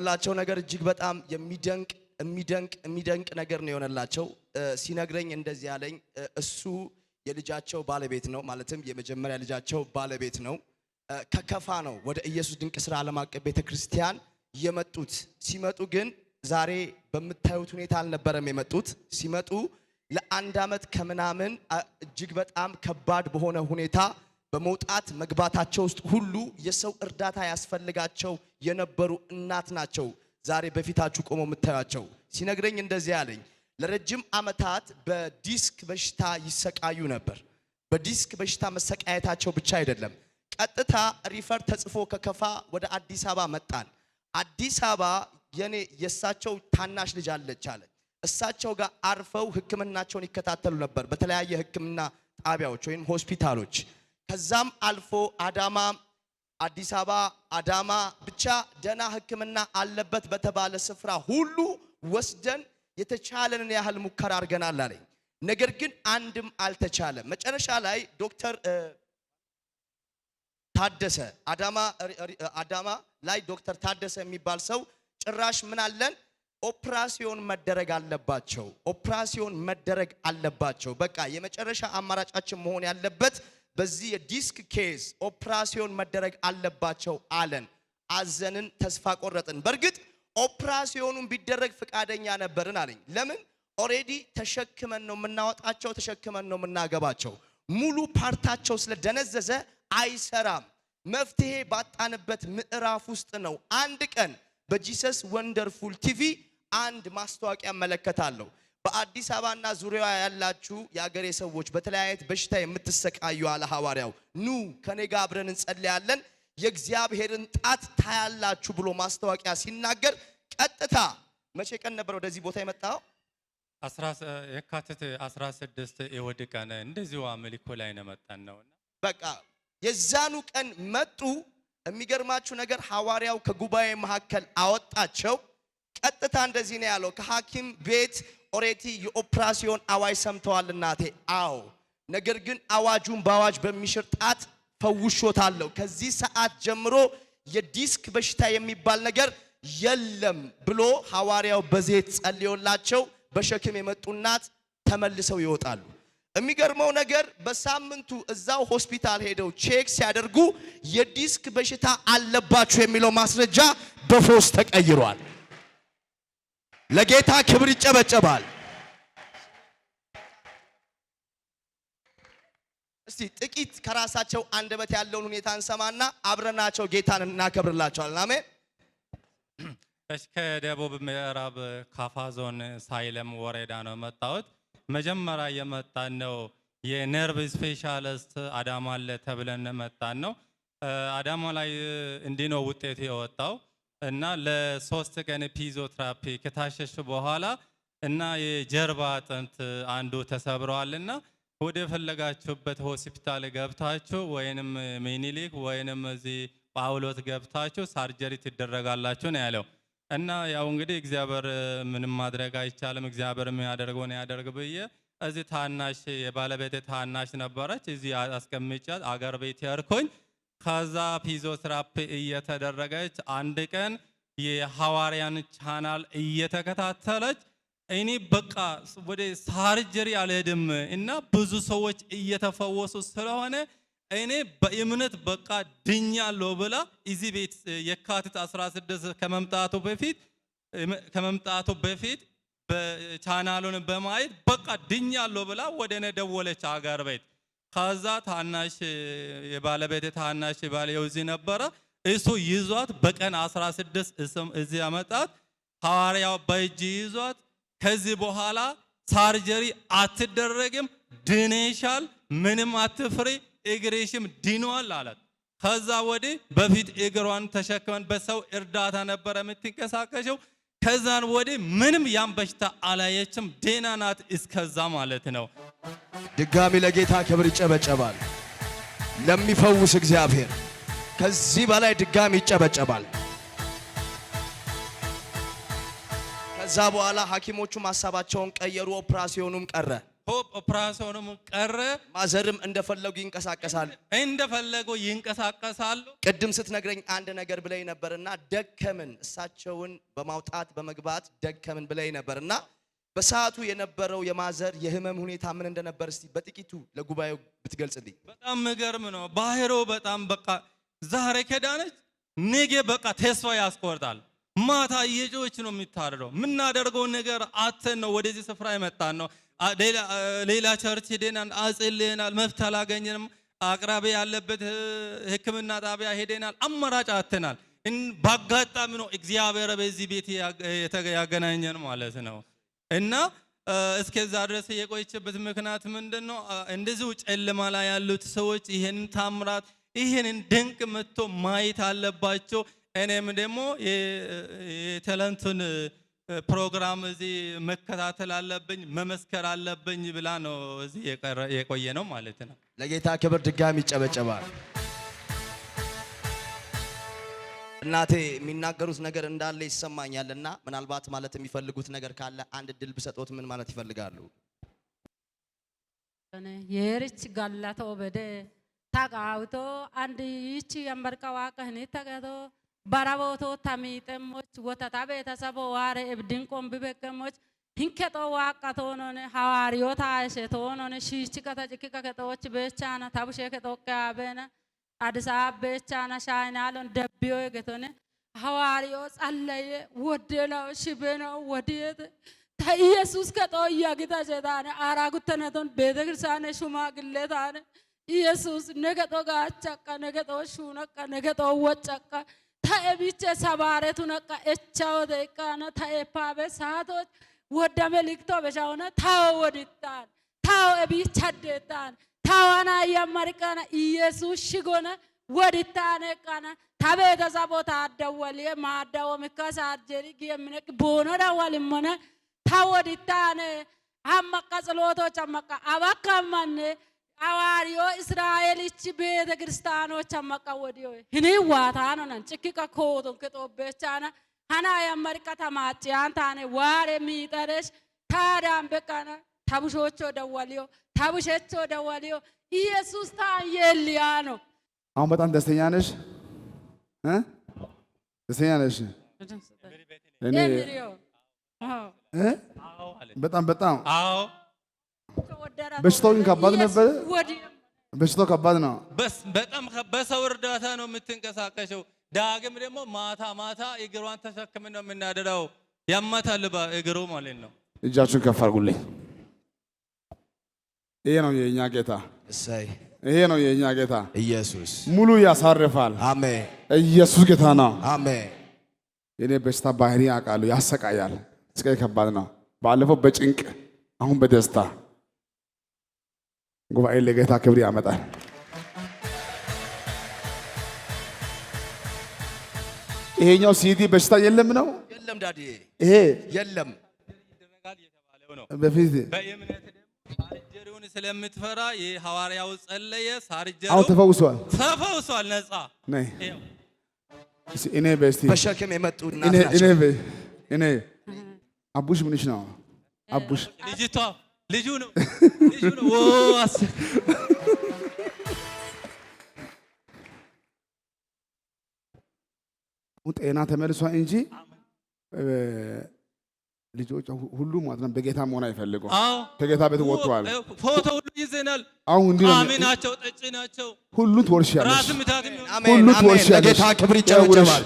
የሆነላቸው ነገር እጅግ በጣም የሚደንቅ ነገር ነው የሆነላቸው። ሲነግረኝ እንደዚህ ያለኝ እሱ የልጃቸው ባለቤት ነው፣ ማለትም የመጀመሪያ ልጃቸው ባለቤት ነው። ከከፋ ነው ወደ ኢየሱስ ድንቅ ስራ ዓለም አቀፍ ቤተክርስቲያን የመጡት። ሲመጡ ግን ዛሬ በምታዩት ሁኔታ አልነበረም የመጡት። ሲመጡ ለአንድ አመት ከምናምን እጅግ በጣም ከባድ በሆነ ሁኔታ በመውጣት መግባታቸው ውስጥ ሁሉ የሰው እርዳታ ያስፈልጋቸው የነበሩ እናት ናቸው። ዛሬ በፊታችሁ ቆመው የምታዩቸው። ሲነግረኝ እንደዚህ ያለኝ ለረጅም አመታት በዲስክ በሽታ ይሰቃዩ ነበር። በዲስክ በሽታ መሰቃየታቸው ብቻ አይደለም፣ ቀጥታ ሪፈር ተጽፎ ከከፋ ወደ አዲስ አበባ መጣን። አዲስ አበባ የእሳቸው ታናሽ ልጅ አለች አለ። እሳቸው ጋር አርፈው ሕክምናቸውን ይከታተሉ ነበር በተለያየ ሕክምና ጣቢያዎች ወይም ሆስፒታሎች። ከዛም አልፎ አዳማ፣ አዲስ አበባ፣ አዳማ ብቻ ደና ሕክምና አለበት በተባለ ስፍራ ሁሉ ወስደን የተቻለንን ያህል ሙከራ አድርገናል አለኝ። ነገር ግን አንድም አልተቻለም። መጨረሻ ላይ ዶክተር ታደሰ አዳማ ላይ ዶክተር ታደሰ የሚባል ሰው ጭራሽ ምን አለን ኦፕራሲዮን መደረግ አለባቸው። በቃ የመጨረሻ አማራጫችን መሆን ያለበት በዚህ የዲስክ ኬዝ ኦፕራሲዮን መደረግ አለባቸው አለን። አዘንን፣ ተስፋ ቆረጥን። በርግጥ ኦፕራሲዮኑን ቢደረግ ፍቃደኛ ነበርን አለኝ። ለምን ኦሬዲ ተሸክመን ነው የምናወጣቸው፣ ተሸክመን ነው የምናገባቸው። ሙሉ ፓርታቸው ስለደነዘዘ አይሰራም። መፍትሄ ባጣንበት ምዕራፍ ውስጥ ነው አንድ ቀን በጂሰስ ወንደርፉል ቲቪ አንድ ማስታወቂያ መለከታለሁ። በአዲስ አበባና ዙሪያዋ ያላችሁ የአገሬ ሰዎች በተለያየ በሽታ የምትሰቃዩ አለ ሐዋርያው፣ ኑ ከኔ ጋር አብረን እንጸልያለን የእግዚአብሔርን ጣት ታያላችሁ ብሎ ማስታወቂያ ሲናገር ቀጥታ መቼ ቀን ነበር ወደዚህ ቦታ የመጣው? የካቲት 16 እሑድ ቀን እንደዚሁ አምልኮ ላይ ነው መጣን ነውና በቃ የዛኑ ቀን መጡ። የሚገርማችሁ ነገር ሐዋርያው ከጉባኤ መካከል አወጣቸው። ቀጥታ እንደዚህ ነው ያለው፣ ከሐኪም ቤት ኦሬቲ የኦፕራሲዮን አዋጅ ሰምተዋል እናቴ? አዎ፣ ነገር ግን አዋጁን በአዋጅ በሚሽር ጣት ፈውሾታለሁ። ከዚህ ሰዓት ጀምሮ የዲስክ በሽታ የሚባል ነገር የለም ብሎ ሐዋርያው በዘይት ጸልዮላቸው በሸክም የመጡ እናት ተመልሰው ይወጣሉ። የሚገርመው ነገር በሳምንቱ እዛው ሆስፒታል ሄደው ቼክ ሲያደርጉ የዲስክ በሽታ አለባቸው የሚለው ማስረጃ በፎስ ተቀይሯል። ለጌታ ክብር ይጨበጨባል። እስቲ ጥቂት ከራሳቸው አንደበት ያለውን ሁኔታ እንሰማና አብረናቸው ጌታን እናከብርላቸዋለን። አሜን። ከደቡብ ምዕራብ ካፋ ዞን ሳይለም ወረዳ ነው መጣሁት። መጀመሪያ የመጣን ነው የነርቭ ስፔሻሊስት አዳማ አለ ተብለን መጣን ነው። አዳማ ላይ እንዲህ ነው ውጤቱ የወጣው እና ለሶስት ቀን ፊዚዮቴራፒ ከታሸሽ በኋላ እና የጀርባ አጥንት አንዱ ተሰብረዋልና ወደ ፈለጋችሁበት ሆስፒታል ገብታችሁ ወይንም ሚኒሊክ ወይንም እዚህ ጳውሎስ ገብታችሁ ሳርጀሪ ትደረጋላችሁ ነው ያለው። እና ያው እንግዲህ እግዚአብሔር ምንም ማድረግ አይቻልም፣ እግዚአብሔር የሚያደርገውን ያደርግ ብዬ እዚህ ታናሽ የባለቤቴ ታናሽ ነበረች፣ እዚህ አስቀምጫት አገር ቤት ያርኩኝ። ከዛ ፊዚዮቴራፒ እየተደረገች አንድ ቀን የሐዋርያን ቻናል እየተከታተለች እኔ በቃ ወደ ሳርጀሪ አልሄድም እና ብዙ ሰዎች እየተፈወሱ ስለሆነ እኔ በእምነት በቃ ድኛለሁ ብላ እዚህ ቤት የካቲት 16 ከመምጣቱ በፊት በቻናሉን በማየት በቃ ድኛለሁ ብላ ወደ እኔ ደወለች አገር ቤት። ከዛ ታናሽ የባለቤቴ ታናሽ ባልየው እዚህ ነበረ፣ እሱ ይዟት በቀን 16 እዚህ አመጣት። ሐዋርያው በእጅ ይዟት ከዚህ በኋላ ሳርጀሪ አትደረግም፣ ድነሻል፣ ምንም አትፍሪ፣ እግሬሽም ድኗል አላት። ከዛ ወዲህ በፊት እግሯን ተሸክመን በሰው እርዳታ ነበረ የምትንቀሳቀሰው። ከዛን ወዲህ ምንም ያን በሽታ አላየችም፣ ደህና ናት እስከዛ ማለት ነው። ድጋሚ ለጌታ ክብር ይጨበጨባል። ለሚፈውስ እግዚአብሔር ከዚህ በላይ ድጋሚ ይጨበጨባል። ከዛ በኋላ ሐኪሞቹ ሐሳባቸውን ቀየሩ፣ ኦፕራሲዮኑም ቀረ። ኦፕራሲዮኑም ቀረ። ማዘርም እንደፈለጉ ይንቀሳቀሳሉ። ቅድም ስትነግረኝ አንድ ነገር ብለኝ ነበርና ደከምን፣ እሳቸውን በማውጣት በመግባት ደከምን ብለኝ ነበርና በሰዓቱ የነበረው የማዘር የህመም ሁኔታ ምን እንደነበር እስቲ በጥቂቱ ለጉባኤው ብትገልጽልኝ። በጣም ምገርም ነው ባህሮ። በጣም በቃ ዛሬ ከዳነች ነገ በቃ ተስፋ ያስቆርጣል። ማታ እየጮች ነው የሚታረደው። ምናደርገው ነገር አተን ነው ወደዚህ ስፍራ የመጣን ነው። ሌላ ቸርች ሄደናል፣ አጽልየናል፣ መፍትሄ አላገኘንም። አቅራቢ ያለበት ሕክምና ጣቢያ ሄደናል፣ አማራጭ አተናል። ባጋጣሚ ነው እግዚአብሔር በዚህ ቤት ያገናኘን ማለት ነው። እና እስከዛ ድረስ የቆየችበት ምክንያት ምንድነው? እንደዚሁ ጨለማ ላይ ያሉት ሰዎች ይሄንን ታምራት ይሄንን ድንቅ መጥቶ ማየት አለባቸው። እኔም ደግሞ የታለንቱን ፕሮግራም እዚህ መከታተል አለብኝ፣ መመስከር አለብኝ ብላ ነው እዚህ የቆየ ነው ማለት ነው። ለጌታ ክብር ድጋሚ ይጨበጨባል። እናቴ የሚናገሩት ነገር እንዳለ ይሰማኛልና ምናልባት ማለት የሚፈልጉት ነገር ካለ አንድ ድል ብሰጦት ምን ማለት ይፈልጋሉ? የርች ጋላቶ በደ ታቃውቶ አንድ ይቺ ያምበርቀዋ ቀህኒ ተቀቶ ባራቦቶ ታሚጠሞች ወተታ ቤተሰቦ ዋረ እብድንቆም ቢበቀሞች hinke to waaqa toonone hawaariyoota ayse toonone shiichika tajikika ketoch beechana tabushe ketokke abena adisa beechana shaynalon dabbiyo getone hawaariyo tsallaye wodela shibena wodiyete ta ኢየሱስ ከጦያ ጌታ ጀዳነ አራጉተነቶን ቤተክርስቲያነ ሽማግሌታነ ኢየሱስ ነገጦ ጋቻቃ ነገጦ ሹነቃ ነገጦ ወጫቃ ታኤቢቸ ሰባረቱ ነቃ እቻው ደቃነ ታኤፓበ ሳቶች ወደመ ሊክቶ በሻውና ታው ወዲጣን ታው እቢቸደጣን ታዋና ያማርቃና ኢየሱስ ሽጎና ወዲጣነ ቃና ታበተ ዛቦታ አደወል የማዳው ምካሳ አርጀሪ የምነቅ ቦኖ ዳዋልሞና ታወዲታነ አማቃ ጸሎቶች አማቃ አባካማነ አዋሪዮ እስራኤልች ቤተ ክርስቲያኖች አማቃ ወዲዮ ህኒ ዋታና ነን ጭቂቃ ኮቶን ከጦበቻና ሃና ያመርቀታ ማጭያን ታነ ዋሬ ሚጠረሽ ታዳም በቃና ታቡሾቾ ደዋሊዮ ታቡሸቾ ደዋሊዮ ኢየሱስ ታየልያኖ። አሁን በጣም ደስተኛ ነሽ? ደስተኛ ነሽ? እኔ በጣም አዎ። በሽታው ግን ከባድ ነበር። በሽታው ከባድ ነው። በጣም በሰው እርዳታ ነው የምትንቀሳቀሰው። ዳግም ደግሞ ማታ ማታ እግሯን ተሸክመን ነው የምናደርገው። ያማታል እግሩ ማለት ነው። እጃችሁን ከፍ አድርጉልኝ። ይሄ ነው የኛ ጌታ። እሰይ! ይሄ ነው የኛ ጌታ። ኢየሱስ ሙሉ ያሳርፋል። አሜን። ኢየሱስ ጌታ ነው። አሜን። የኔ በሽታ ባህሪ ያውቃሉ፣ ያሰቃያል። ስቃይ ከባድ ነው። ባለፈው በጭንቅ አሁን በደስታ ጉባኤ ለጌታ ክብር ያመጣል። ይሄኛው ሲዲ በሽታ የለም ነው? የለም ዳዲ፣ ይሄ የለም። በፊት በእምነት ሳርጀሪውን ስለምትፈራ የሐዋርያው ጸለየ። ሳርጀሪው አሁን ተፈውሷል። ነፃ ነይ። እኔ በስቲ በሸክም የመጡ እናት ናቸው። እኔ አቡሽ ምንሽ ነው? አቡሽ ልጁ ነው። ጤና ተመልሷል እንጂ ልጆች ሁሉ ማለት ነው በጌታ መሆን አይፈልጉም። ከጌታ ቤት ወጥተዋል። ፎቶ ሁሉ ይዘናል። አሁን እንዲህ አሜናቸው ጠጭ ናቸው። ሁሉ ትወርሻለሽ። ራስ ምታት አሜን። ለጌታ ክብር ይጨበጨባል።